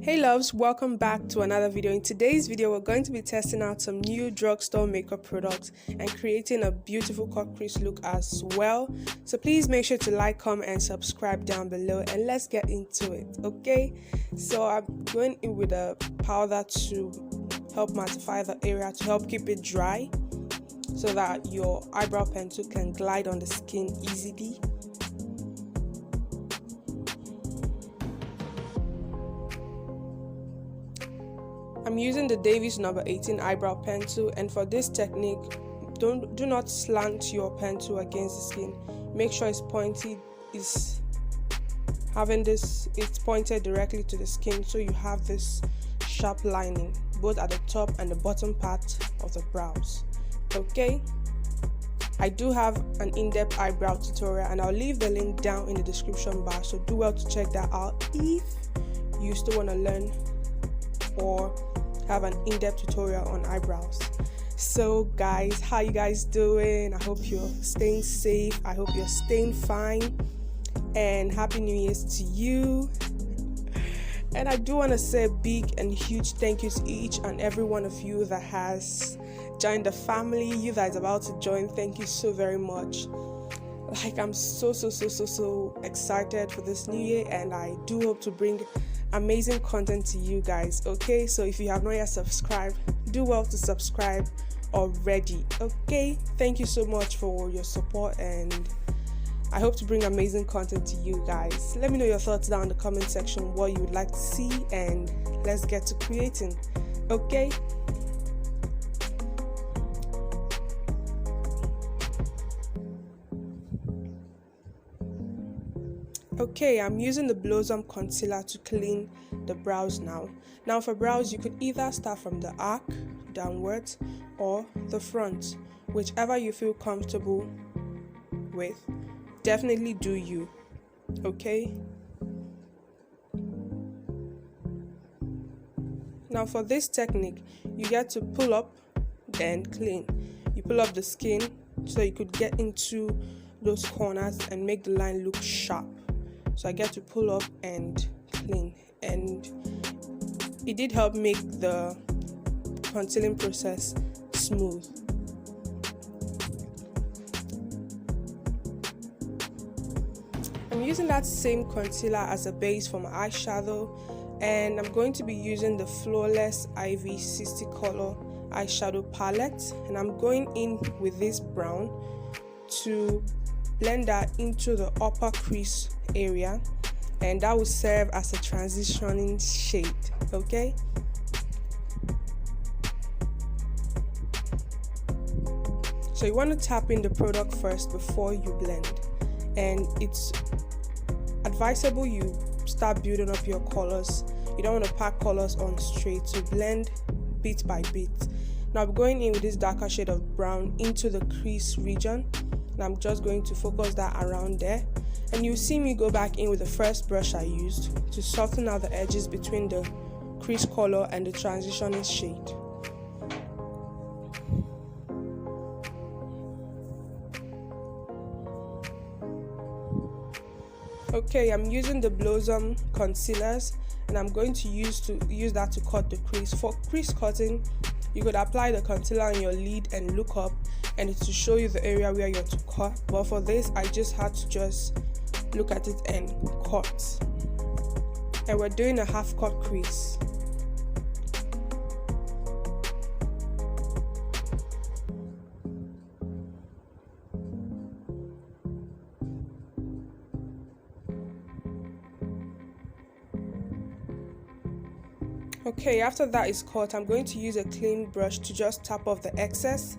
Hey loves, welcome back to another video. In today's video, we're going to be testing out some new drugstore makeup products and creating a beautiful cut crease look as well. So please make sure to like, comment and subscribe down below, and let's get into it, okay? So I'm going in with a powder to help mattify the area, to help keep it dry so that your eyebrow pencil can glide on the skin easily. I'm using the Davies number 18 eyebrow pencil, and for this technique, do not slant your pencil against the skin. Make sure it's pointed, it's pointed directly to the skin, so you have this sharp lining both at the top and the bottom part of the brows. Okay, I do have an in-depth eyebrow tutorial, and I'll leave the link down in the description bar, so do well to check that out if you still want to learn or have an in-depth tutorial on eyebrows. So guys, how you guys doing? I hope you're staying safe. I hope you're staying fine, and happy New Year's to you. And I do want to say a big and huge thank you to each and every one of you that has joined the family. You that is about to join, thank you so very much. Like, I'm so excited for this new year, and I do hope to bring amazing content to you guys. Okay, so if you have not yet subscribed, do well to subscribe already. Okay, thank you so much for your support, and I hope to bring amazing content to you guys. Let me know your thoughts down in the comment section, what you would like to see, and let's get to creating. Okay, I'm using the Blossom concealer to clean the brows now. Now for brows, you could either start from the arc downwards or the front, whichever you feel comfortable with. Definitely do you. Okay, now for this technique, you get to pull up then clean. You pull up the skin so you could get into those corners and make the line look sharp. So I get to pull up and clean, and it did help make the concealing process smooth. I'm using that same concealer as a base for my eyeshadow, and I'm going to be using the Flawless Ivy 60 color eyeshadow palette, and I'm going in with this brown to blend that into the upper crease area, and that will serve as a transitioning shade. Okay, so you want to tap in the product first before you blend, and it's advisable you start building up your colors. You don't want to pack colors on straight, so blend bit by bit. Now I'm going in with this darker shade of brown into the crease region, and I'm just going to focus that around there, and you see me go back in with the first brush I used to soften out the edges between the crease color and the transitioning shade. Okay, I'm using the Blossom concealers, and I'm going to use that to cut the crease. For crease cutting, you could apply the concealer on your lid and look up, and it's to show you the area where you're to cut. But for this, I just had to just look at it and cut. And we're doing a half cut crease. Okay, after that is cut, I'm going to use a clean brush to just tap off the excess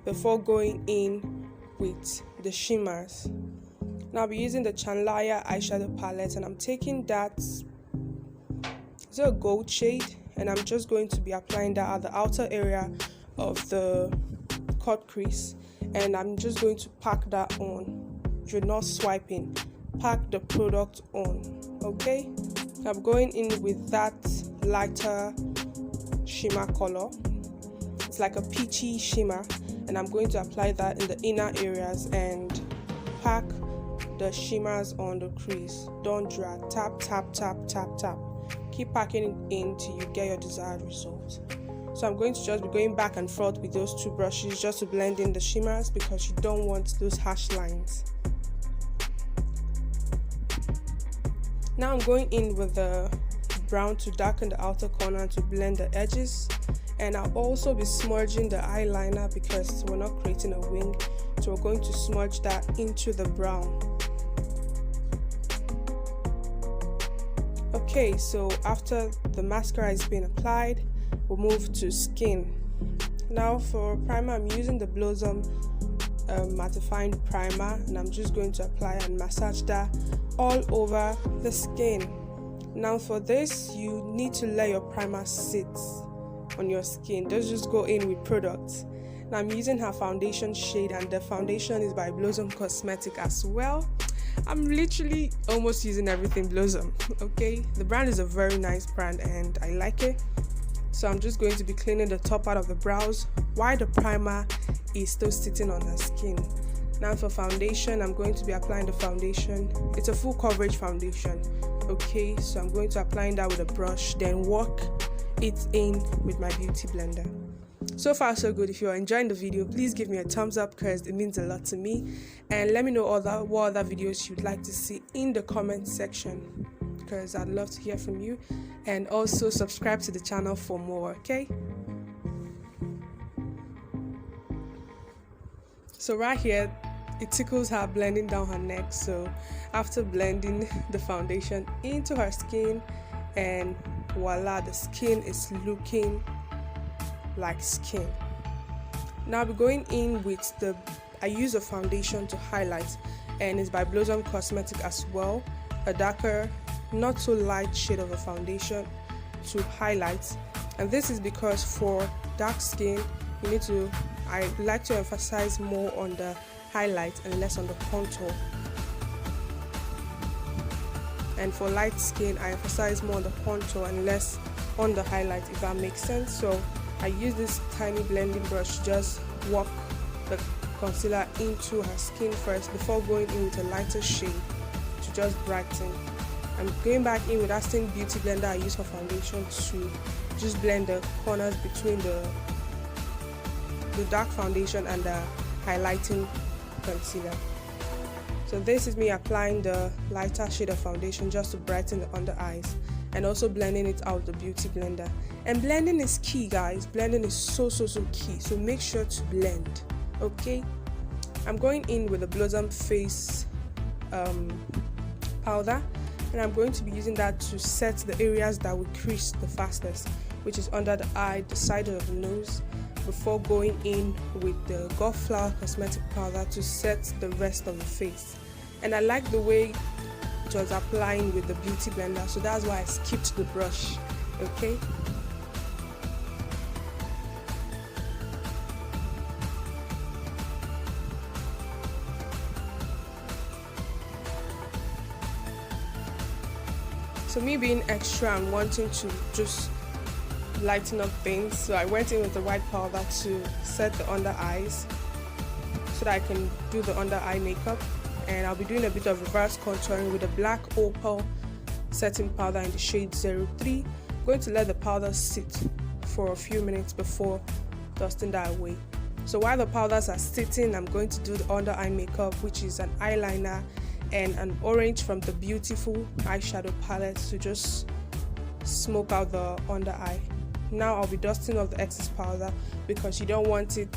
before going in with the shimmers. Now I'll be using the Chanlaya eyeshadow palette, and I'm taking that, it's a gold shade, and I'm just going to be applying that at the outer area of the cut crease, and I'm just going to pack that on. You're not swiping, pack the product on. Okay, I'm going in with that lighter shimmer color. It's like a peachy shimmer, and I'm going to apply that in the inner areas and pack the shimmers on the crease. Don't drag, tap tap tap tap tap. keep packing it in till you get your desired result. So I'm going to just be going back and forth with those two brushes just to blend in the shimmers, because you don't want those harsh lines. Now I'm going in with the brown to darken the outer corner to blend the edges, and I'll also be smudging the eyeliner because we're not creating a wing, so we're going to smudge that into the brown. Okay, so after the mascara is being applied, we'll move to skin. Now for primer, I'm using the Blossom mattifying primer, and I'm just going to apply and massage that all over the skin. Now for this, you need to let your primer sit on your skin. Don't just go in with products. Now I'm using her foundation shade, and the foundation is by Blossom Cosmetic as well. I'm literally almost using everything Blossom. Okay, the brand is a very nice brand and I like it. So I'm just going to be cleaning the top part of the brows while the primer is still sitting on her skin. Now for foundation, I'm going to be applying the foundation. It's a full coverage foundation. Okay, so I'm going to apply that with a brush, then work it in with my beauty blender. So far so good. If you're enjoying the video, please give me a thumbs up because it means a lot to me, and let me know what other videos you'd like to see in the comment section, because I'd love to hear from you. And also subscribe to the channel for more. Okay, so right here it tickles her blending down her neck. So after blending the foundation into her skin, and voila, the skin is looking like skin. Now I'll be going in with I use a foundation to highlight, and it's by Blossom Cosmetic as well, a darker, not so light shade of a foundation to highlight. And this is because for dark skin, I like to emphasize more on the highlight and less on the contour, and for light skin I emphasize more on the contour and less on the highlight, if that makes sense. So I use this tiny blending brush to just work the concealer into her skin first before going in with a lighter shade to just brighten. I'm going back in with that same beauty blender I use for foundation to just blend the corners between the dark foundation and the highlighting concealer. So this is me applying the lighter shade of foundation just to brighten the under eyes, and also blending it out with the beauty blender. And blending is key, guys. Blending is so key, so make sure to blend. Okay, I'm going in with the Blossom face powder, and I'm going to be using that to set the areas that will crease the fastest, which is under the eye, the side of the nose, before going in with the Golf Flower Cosmetic powder to set the rest of the face. And I like the way it was applying with the beauty blender, so that's why I skipped the brush. Okay, so me being extra and wanting to just lighten up things, so I went in with the white powder to set the under eyes so that I can do the under eye makeup. And I'll be doing a bit of reverse contouring with a black opal setting powder in the shade 03. I'm going to let the powder sit for a few minutes before dusting that away. So while the powders are sitting, I'm going to do the under eye makeup, which is an eyeliner and an orange from the Beautiful eyeshadow palette to just smoke out the under eye. Now I'll be dusting off the excess powder because you don't want it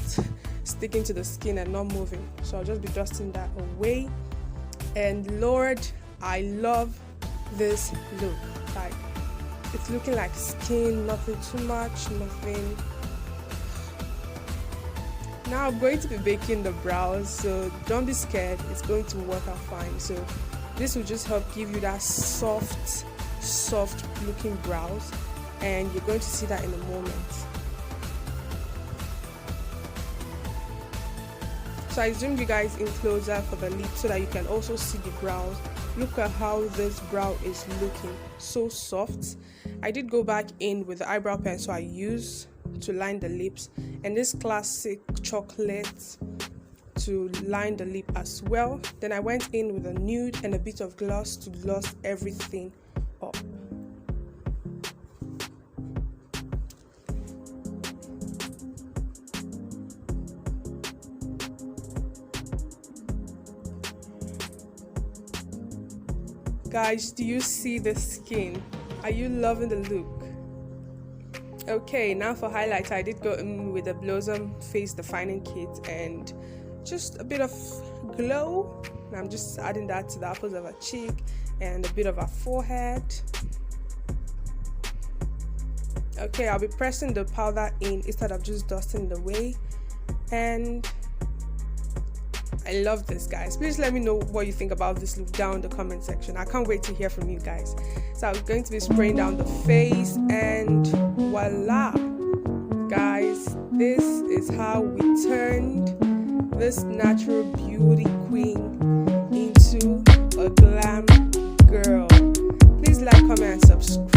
sticking to the skin and not moving. So I'll just be dusting that away. And Lord, I love this look. Like, it's looking like skin, nothing too much, nothing. Now I'm going to be baking the brows, so don't be scared, it's going to work out fine. So this will just help give you that soft looking brows, and you're going to see that in a moment. So I zoomed you guys in closer for the lip so that you can also see the brows. Look at how this brow is looking, so soft. I did go back in with the eyebrow pencil I use to line the lips, and this classic chocolate to line the lip as well. Then I went in with a nude and a bit of gloss to gloss everything up. Guys, do you see the skin? Are you loving the look? Okay, now for highlighter, I did go in with the Blossom Face Defining Kit and just a bit of glow. I'm just adding that to the apples of her cheek and a bit of her forehead. Okay, I'll be pressing the powder in instead of just dusting it away. And I love this, guys. Please let me know what you think about this look down in the comment section. I can't wait to hear from you guys. So I'm going to be spraying down the face, and voila, guys, this is how we turned this natural beauty queen into a glam girl. Please like, comment, and subscribe.